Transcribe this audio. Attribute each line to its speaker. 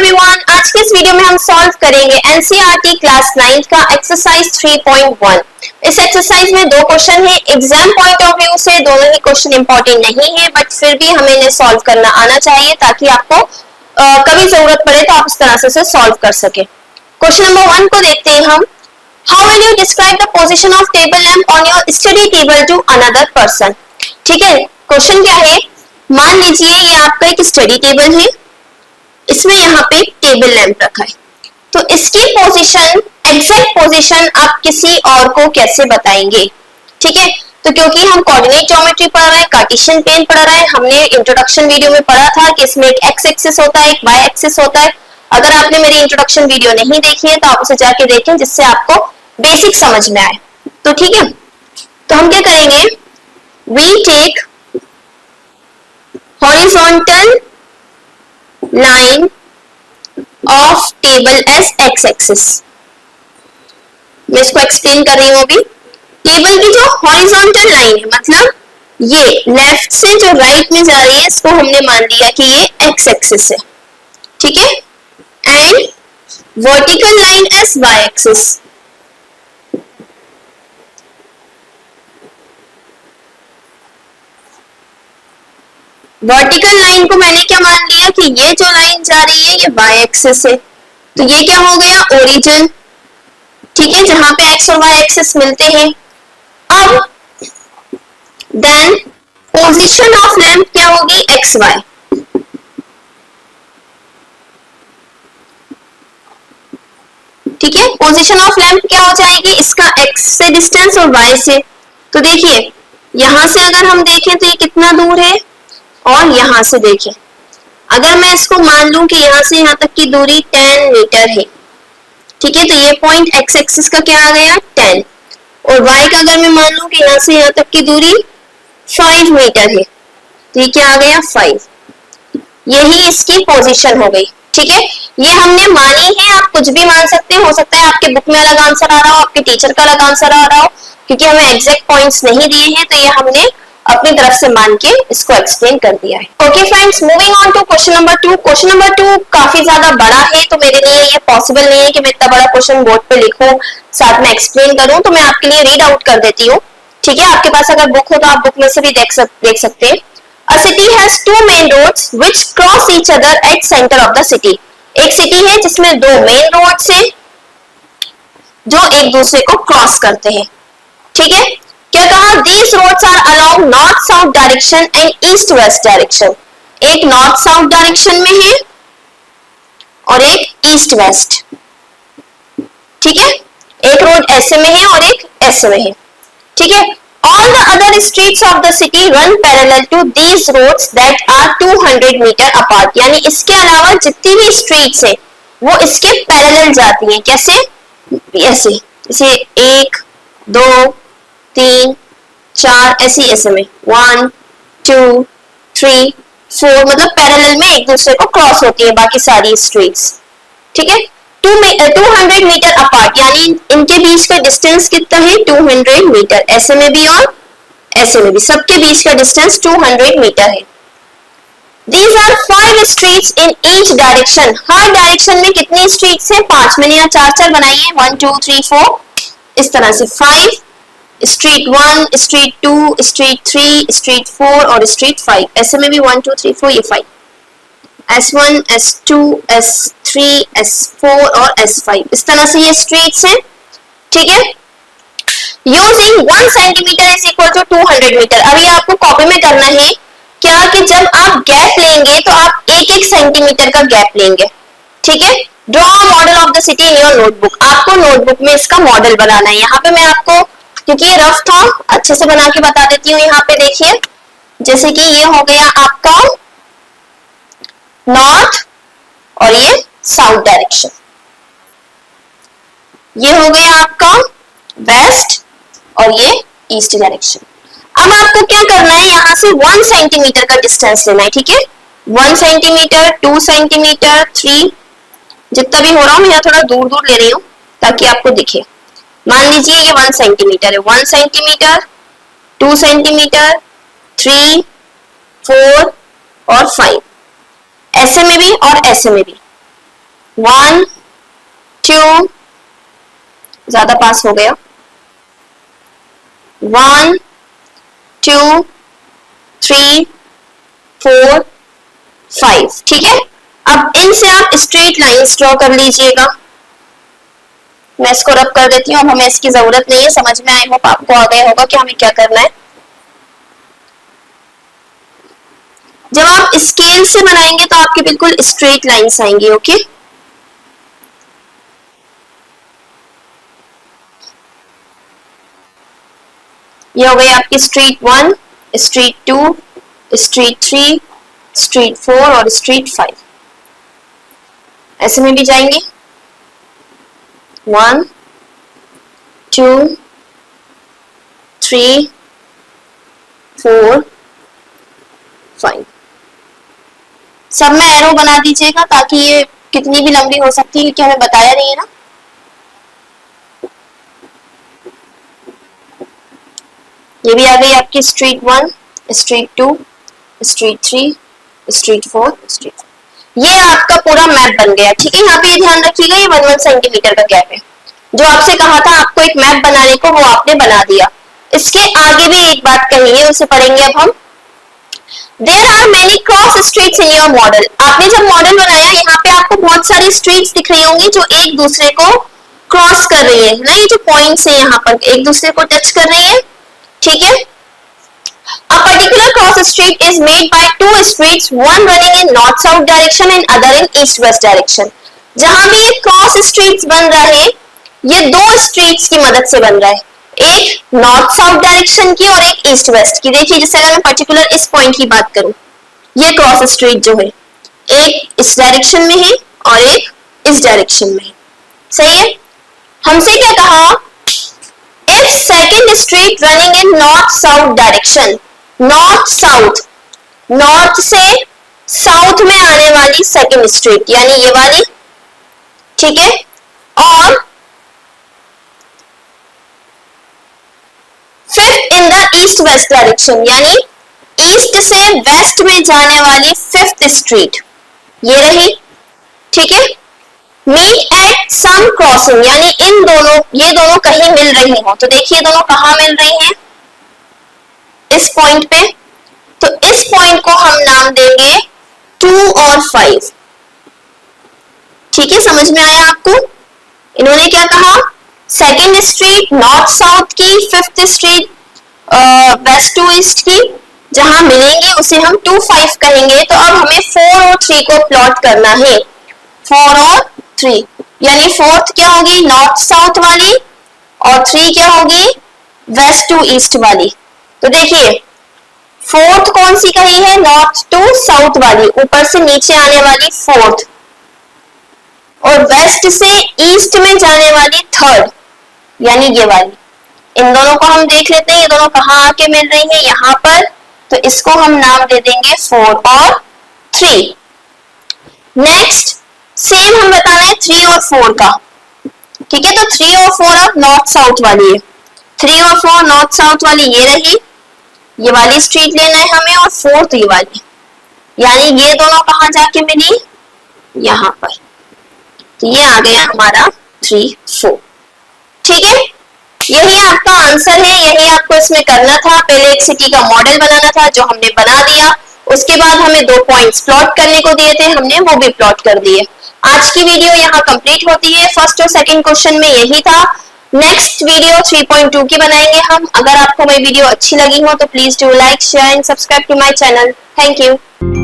Speaker 1: Everyone, आज के इस वीडियो में हम सॉल्व करेंगे एनसीईआरटी क्लास 9 का एक्सरसाइज 3.1। इस एक्सरसाइज में दो क्वेश्चन है। एग्जाम पॉइंट ऑफ व्यू से दोनों ही क्वेश्चन इंपॉर्टेंट नहीं है, बट फिर भी हमें इन्हें सॉल्व करना आना चाहिए ताकि आपको कभी जरूरत पड़े तो आप इस तरह से सॉल्व कर सके। क्वेश्चन नंबर 1 को देखते हैं हम। How will you describe the position of table lamp on your study table to another person. ठीक है, क्वेश्चन क्या है, मान लीजिए ये आपका एक स्टडी टेबल है, इसमें यहाँ पे टेबल लैंप रखा है, तो इसकी पोजीशन, एग्जैक्ट पोजीशन आप किसी और को कैसे बताएंगे। ठीक है, तो क्योंकि हम कोऑर्डिनेट ज्योमेट्री पढ़ रहे हैं, कार्टेशियन प्लेन पढ़ रहे हैं, हमने इंट्रोडक्शन वीडियो में पढ़ा था कि इसमें एक एक्स एक्सिस होता है, एक वाई एक्सिस होता है। अगर आपने मेरी इंट्रोडक्शन वीडियो नहीं देखी है तो आप उसे जाके देखें, जिससे आपको बेसिक समझ में आए। तो ठीक है, तो हम क्या करेंगे, we take horizontal line of table as X axis. मैं इसको एक्सप्लेन कर रही हूं अभी। टेबल की जो हॉरिजॉन्टल लाइन है, मतलब ये लेफ्ट से जो राइट में जा रही है, इसको हमने मान लिया कि ये एक्स एक्सिस है। ठीक है, and vertical line as Y axis. Vertical line को मैंने क्या मान लिया कि ये जो लाइन जा रही है ये वाई एक्सिस है, तो ये क्या हो गया, ओरिजिन। ठीक है, जहां पे एक्स और वाई एक्सिस मिलते हैं। अब देन पोजीशन ऑफ लैंप क्या होगी, एक्स वाई। ठीक है, पोजीशन ऑफ लैंप क्या हो जाएगी, इसका एक्स से डिस्टेंस और वाई से। तो देखिए यहां से अगर हम देखें तो ये कितना दूर है, और यहां से देखें, अगर मैं इसको मान लूं कि यहां से यहां तक की दूरी 10 मीटर है। ठीक है, तो ये पॉइंट एक्स एक्सिस का क्या आ गया, 10, और वाई का अगर मैं मान लूं कि यहां से यहां तक की दूरी 5 मीटर है, तो ये क्या आ गया, 5। यही इसकी पोजीशन हो गई। ठीक है, ये हमने मानी है, आप कुछ भी मान सकते हैं, हो सकता है आपके बुक में अलग आंसर आ रहा हो, आपके टीचर का अलग आंसर आ रहा हो, क्योंकि हमें एग्जैक्ट पॉइंट्स नहीं दिए हैं, तो ये हमने अपनी तरफ से मान के इसको एक्सप्लेन कर दिया है। Okay friends, moving on to question number 2। Question number 2 काफी ज्यादा बड़ा है, तो मेरे लिए ये पॉसिबल नहीं है कि मैं इतना बड़ा क्वेश्चन बोर्ड पे लिखूं, साथ में एक्सप्लेन करूं, तो मैं आपके लिए रीड आउट कर देती हूँ। ठीक है, आपके पास अगर बुक हो तो आप बुक में से भी देख सकते हैं। A city has two main roads which cross each other at center of the city. एक सिटी है जिसमें दो मेन रोड्स हैं जो एक दूसरे को क्रॉस करते हैं। ठीक है, क्या कहा, these roads are along north south direction and east west direction. एक नॉर्थ साउथ डायरेक्शन में है और एक ईस्ट वेस्ट। ठीक है, एक रोड ऐसे में है और एक ऐसे में है। ठीक है, all the other streets of the city run parallel to these roads that are 200 meter apart. यानी इसके अलावा जितनी भी स्ट्रीट्स हैं वो इसके पैरेलल जाती हैं। कैसे, ऐसे, जैसे 1 2 3 4 ऐसे ऐसे में 1 2 3 4, मतलब पैरेलल में एक दूसरे को क्रॉस होती है बाकी सारी स्ट्रीट्स। ठीक है, 200 मीटर अपार्ट, यानी इनके बीच का डिस्टेंस कितना है, 200 मीटर। ऐसे में भी और ऐसे में भी, सबके बीच का डिस्टेंस 200 मीटर है। These are 5 streets in each direction. Her direction में कितनी स्ट्रीट्स हैं, 5। मैंने यहाँ 4 बनाइए, 1 2 3 4, इस तरह से 5, स्ट्रीट 1, स्ट्रीट 2, स्ट्रीट 3, स्ट्रीट 4 और स्ट्रीट 5। ऐसे में भी 1 2 3 4, ये 5, S1, S2, S3, S4 और S5, इस तरह से ये स्ट्रीट्स हैं। ठीक है, using 1 centimetre is equal to 200 metre. अभी आपको कॉपी में करना है क्या, कि जब आप गैप लेंगे तो आप 1-1 सेंटीमीटर का गैप लेंगे। ठीक है, draw model of the city in your notebook. आपको नोटबुक में इसका मॉडल बनाना है। यहाँ पे मैं आपको, क्योंकि ये रफ था, अच्छे से बना के बता देती हूँ। यहाँ पे देखिए, जैसे कि ये हो गया आपका नॉर्थ और ये साउथ डायरेक्शन, ये हो गया आपका वेस्ट और ये ईस्ट डायरेक्शन। अब आपको क्या करना है, यहां से 1 सेंटीमीटर का डिस्टेंस लेना है। ठीक है, 1 सेंटीमीटर, 2 सेंटीमीटर, 3, जितना भी हो रहा हूं, मैं यहाँ थोड़ा दूर दूर ले रही हूँ ताकि आपको दिखे। मान लीजिए ये 1 सेंटीमीटर है, 1 सेंटीमीटर, 2 सेंटीमीटर, 3, 4 और 5, ऐसे में भी और ऐसे में भी। 1 2, ज्यादा पास हो गया, 1 2 3 4 5, ठीक है। अब इनसे आप स्ट्रेट लाइंस ड्रॉ कर लीजिएगा। मैं इसको रब कर देती हूँ, अब हमें इसकी जरूरत नहीं है, समझ में आई होप आपको आ गया होगा कि हमें क्या करना है। जब आप स्केल से बनाएंगे तो आपके बिल्कुल स्ट्रेट लाइंस आएंगी, ओके। ये हो गई आपकी स्ट्रीट 1, स्ट्रीट 2, स्ट्रीट 3, स्ट्रीट 4 और स्ट्रीट 5। ऐसे में भी जाएंगे 1 2 3 4 5। सब में एरो बना दीजिएगा ताकि ये कितनी भी लंबी हो सकती है, क्योंकि हमें बताया नहीं है ना। ये भी आ गई आपकी street 1, street 2, street 3, street 4, street 5। ये आपका पूरा मैप बन गया, ठीक है। यहाँ पे ये ध्यान रखिएगा, ये 1 सेंटीमीटर का गैप है। जो आपसे कहा था आपको एक मैप बनाने को, वो आपने बना दिया। इसके आगे भी एक बात कही है, उसे पढ़ेंगे अब हम। There are many cross streets in your model। आपने जब मॉडल बनाया, यहाँ पे आपको बहुत सारी स्ट्रीट्स दिख रही होंगी जो एक दूसरे को क्रॉस कर रही है ना। ये जो पॉइंट्स है यहाँ पर एक दूसरे को टच कर रही है, ठीक है। A particular cross street is made by two streets, one running in north-south direction and other in east-west direction। जहां भी ये क्रॉस स्ट्रीट्स बन रहा है, ये दो स्ट्रीट्स की मदद से बन रहा है, एक नॉर्थ साउथ डायरेक्शन की और एक ईस्ट वेस्ट की। देखिए, जैसे अगर मैं पर्टिकुलर इस पॉइंट की बात करूं, ये क्रॉस स्ट्रीट जो है एक इस डायरेक्शन में है और एक इस डायरेक्शन में है, सही है। हमसे क्या कहा, if second street running in north south direction, north south, north से साउथ में आने वाली सेकेंड स्ट्रीट यानी ये वाली, ठीक है, और fifth in the east west direction यानी ईस्ट से वेस्ट में जाने वाली फिफ्थ स्ट्रीट ये रही, ठीक है। मीट एट सम क्रॉसिंग यानी इन दोनों, ये दोनों कहीं मिल रही हो, तो देखिए दोनों कहां मिल रही हैं, इस पॉइंट पे। तो इस पॉइंट को हम नाम देंगे 2 और 5, ठीक है। समझ में आया आपको? इन्होंने क्या कहा, सेकेंड स्ट्रीट नॉर्थ साउथ की, fifth street west to east की, जहां मिलेंगे उसे हम 2 5 कहेंगे। तो अब हमें 4 और 3 को प्लॉट करना है, 4 और 3, यानी फोर्थ क्या होगी, नॉर्थ साउथ वाली, और 3 क्या होगी, वेस्ट टू ईस्ट वाली। तो देखिए फोर्थ कौन सी कही है, नॉर्थ टू साउथ वाली, ऊपर से नीचे आने वाली फोर्थ, और वेस्ट से ईस्ट में जाने वाली थर्ड यानी ये वाली। इन दोनों को हम देख लेते हैं, ये दोनों कहाँ आके मिल रही हैं, यहाँ पर। तो इसको हम नाम दे देंगे 4 और 3। नेक्स्ट सेम हम बताना है 3 और 4 का, ठीक है। तो 3 और 4 अब नॉर्थ साउथ वाली है, 3 और 4 नॉर्थ साउथ वाली ये रही, ये वाली स्ट्रीट लेना है हमें, और फोर्थ ये वाली, यानी ये दोनों कहाँ जाके मिली, यहाँ पर। तो ये आ गया हमारा 3 4, ठीक है। यही आपका आंसर है, यही आपको इसमें करना था। पहले एक सिटी का मॉडल बनाना था जो हमने बना दिया, उसके बाद हमें 2 पॉइंट्स प्लॉट करने को दिए थे, हमने वो भी प्लॉट कर दिए। आज की वीडियो यहाँ कंप्लीट होती है। फर्स्ट और सेकंड क्वेश्चन में यही था। नेक्स्ट वीडियो 3.2 की बनाएंगे हम। अगर आपको मेरी वीडियो अच्छी लगी हो तो please do like, share and subscribe to my channel. Thank you.